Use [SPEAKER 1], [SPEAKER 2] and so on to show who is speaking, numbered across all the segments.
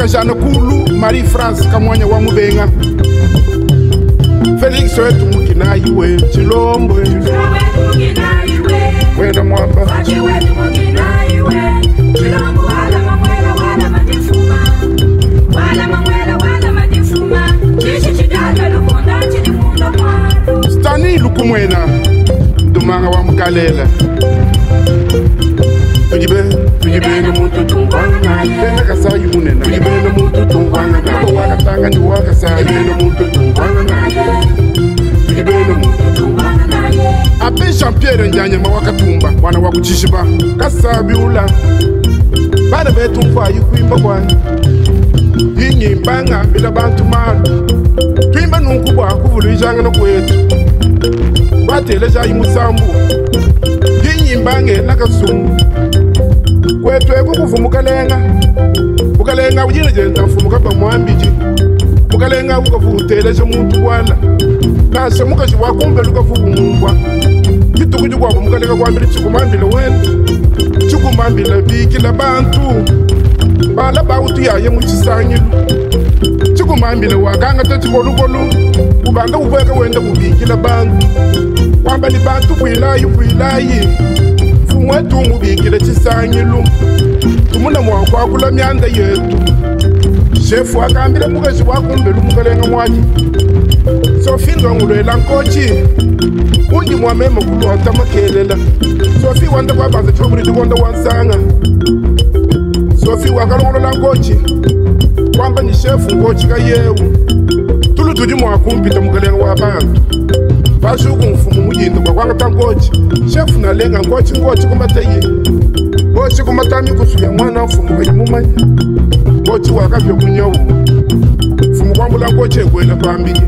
[SPEAKER 1] Kajana Kulu, Marie France, Kamwanya Wamubenga. Felix wetu mukina iwe, Chilombo Wenda mwamba
[SPEAKER 2] wetu mukina iwe, Chilombo wala madifuma. Wala madifuma. Chishi chidada lukunda chidi munda mwadu.
[SPEAKER 1] Stani lukumwena, Dumanga wa mkalela. Tujibe na mutu tungwana Tena kasayi munena Tujibe na mutu tungwana Wakatanga ni wakasayi Tujibe na mutu tungwana Tujibe na mutu tungwana Ape Jean-Pierre Njanya mawakatumba Wana wakuchishiba Kasabi ula Bana betu mfa yukuimba kwani Yinyi mbanga bila bantu malu Tuimba nunkubwa kuvulu ijanga na kwetu Wateleja imusambu Yinyi mbange nakasumu kwetu eko kuvumuka lenga ujine jenta mfumuka pa mwambiji mukalenga ukavuteleje muntu bwana nase mukashi wakumbe lukavumumbwa kitukuju kwabo mukalenga kwambile chikumambile wena chikumambile bikila bantu bala bautu yaye muchisanyilu chikumambile wakanga tachikolukolu ubanga ubweka wenda kubikila bantu kwamba ni bantu bwilayi mwetu mubikile chisanyilu tumuna mwakwakula myanda yetu shefu akambile mukashi wakumbelu mukalenga mwaji sofi ndwangulwela nkochi unji mwamema kulota makelela sofi wanda kwabanza chobuli chikonda wansanga sofi wakalongolola nkochi kwamba ni shefu nkochi kayewu tulu tuji mwakumpita mukalenga wa bantu bashuku mfumu mujindu kwa kwanga tangochi shefu nalenga ngochi kumataye ngochi kumatami kusuya mwana mfumu kwenye mumanya ngochi wakavyo kunyawu mfumu kwambula ngochi ekwela pambiye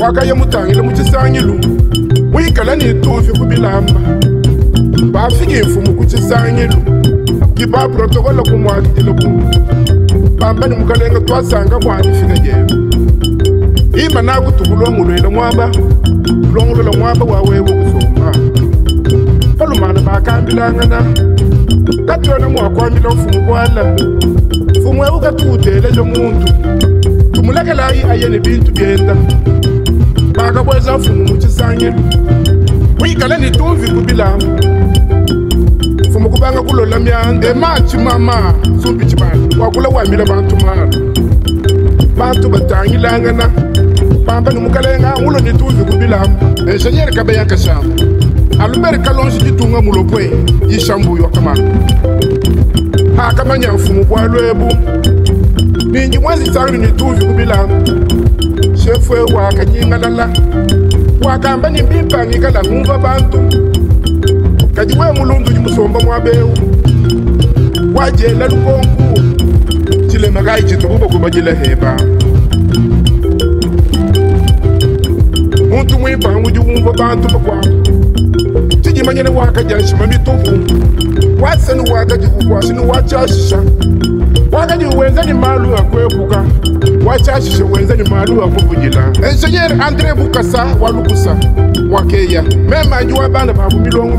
[SPEAKER 1] wakaye mutangile muchisanyilu mwikala ni tufi kubilamba bafike mfumu kuchisanyilu kiba protokola kumwakitile kumu bamba ni mukalenga twasanga mwani fika jewe Ima naku tukulwa mulwela mwamba Kulongulwa mwamba wawewe kusoma Palumana bakambilangana Katuwana mwakwambila mfumu kwala Mfumu wewe katuteleja muntu Tumulekela ayene bintu byenda Bakabweza mfumu muchisanyelu Wikala ni tuvi kubilamba Mfumu kubanga kulola myanda Machi mama Sumbi chibana Wakula wamila bantu mara Bantu batangilangana Pamba ni mukalenga ulo ni tuvi kubilamba Engineer kabeya kashamba Aluberi kalonji jitunga mulopwe Yishambu yu wakamana Hakamanya mfumu kwa lwebu Ninji mwazi sari ni tuvi kubilamba Shefwe wakanyinga lala Wakamba ni mbipa ngikala ngumba bantu Kajiwe mulundu jimusomba mwabeu Wajela lukongu Chile magai chitububa kubajila heba Muntu mwipa ngujuumva bantu bakwa Chijimanyene wakajanshima mitufu Wasenu wakajivukwasi ni wachashisha Wakaji uwenza ni malu ya kwebuka Wachashisha uwenza ni malu ya kubujila Engineer Andre Bukasa walukusa Wakeya Mema juwa banda babu milongu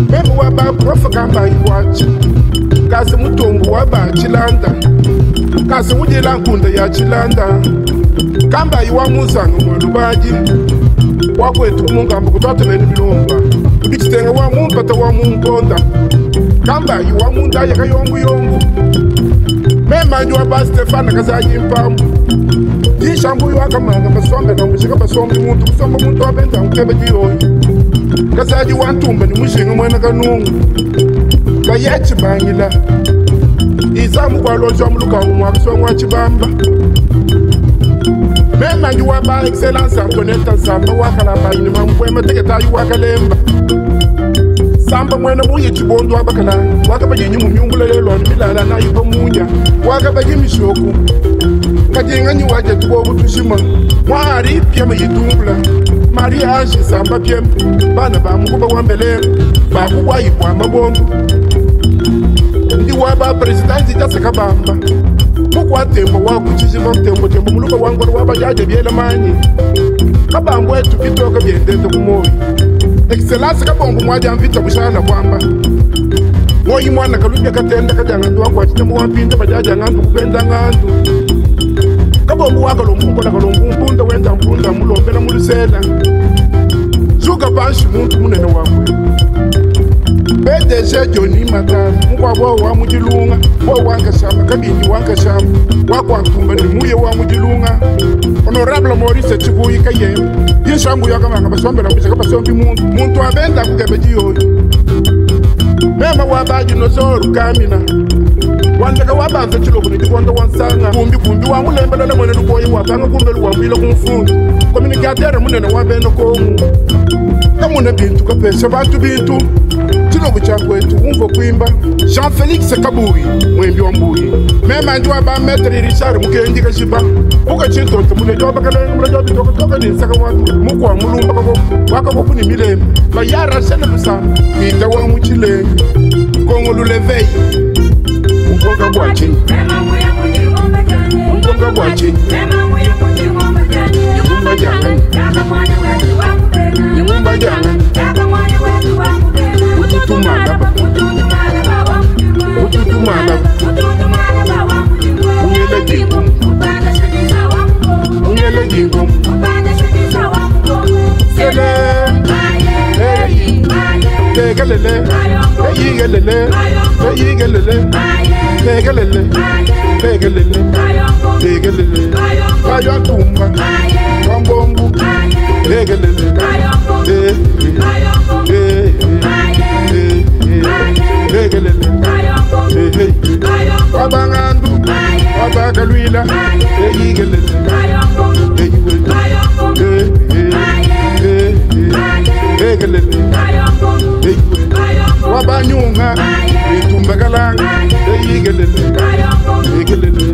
[SPEAKER 1] Mema waba profa kamba iwachi Kasi mutumbu waba chilanda Kasi ujila nkunda ya chilanda Kamba iwa musanga mwalubaji Wakwetu kumungamba kutata beni bilomba Udikitenga wa mumpata wa mumponda Kamba iwa munda ya kayongu Mema njuwa ba Stefana kazaji mpambu Jishambu iwa kamanga basombe na mshika basombe muntu Kusomba muntu wabenda mkebe jiyoyi Kazaji wantumba ni mshinga mwena kanungu Bayechi bangila Izamu kwa loja mluka umwakiswa wachibamba Mema njuwa ba excellence Antonetta Samba wakalamba inima mkwema teketa yu wakalemba Samba mwena muye chibondo wabakala Wakabaji nyumu myungula lelo ni milala na yupa munya Wakabaji mishoku Kajinga nyi waje tubobu tushima Mwari piyama yitumbula Mariage Samba piyama Bana ba mkuba wambele Bakuwa yipwa mabombu Ndi waba presidenti jasa kabamba Mukwa tembo wakuchiziva tembo muluka wangwa waba jaje biela manyi Kabambo etu kitoka biendete kumoyi Excellence kabongo mwaja mvita bushana kwamba Moyi mwana kalubya katenda kajanga ndu wako achite muwapinda bajaja ngandu kupenda ngandu kabombu waka lombungo na kalombu mpunda wenda mpunda mulombela mulusela suka panshi muntu munene wakwe PDG Johnny Matata mukwa bo wa mujilunga bo wanka shamba kabini wanka shamba wakwa ntumba ni muye wa mujilunga Honorable Maurice Chibuyi kaye yeshambu yakamanga basombera kuchaka basombi muntu abenda kugebejiyo mema wabaji nozoru kamina wandeka wabanza chiloko nitikondo wansanga kumbi wa mulembela na mwene lukoyi wabanga kumbelu wambila kumfundi communicateur munene wabeno komu kamune bintu kapesha bantu bintu chiloko chakwetu umvo kwimba Jean-Félix Kaburi mwembi wa mbuyi mema njua ba metri Richard mukenji kashiba uka chintonto mune joba kalenge mune jobi toka ninsaka watu mukwa mulumba wakaboku ni milema bayara sene lusa ita wa muchilenge Kongo lulevei Mkonga bwachi Mkonga bwachi Nyumba janga Nyumba janga Ututumala Ututumala Ungele jingu Ungele jingu Sele Tegelele Tegelele Tegelele Tegelele Tegelele Tegelele Kaya tumba Kambombu Tegelele Tegelele Wabangandu Wabagalwila Tegelele Tegelele Wabanyunga Itumbagalanga Tegelele Tegelele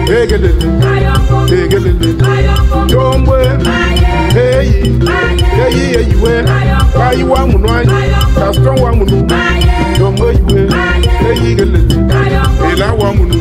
[SPEAKER 1] Tegelele Tegelele Jombwe Hey Hey Yiwe Kai wa munwanyi Kaston wa munu Jombwe yiwe Tegelele Ela wa munu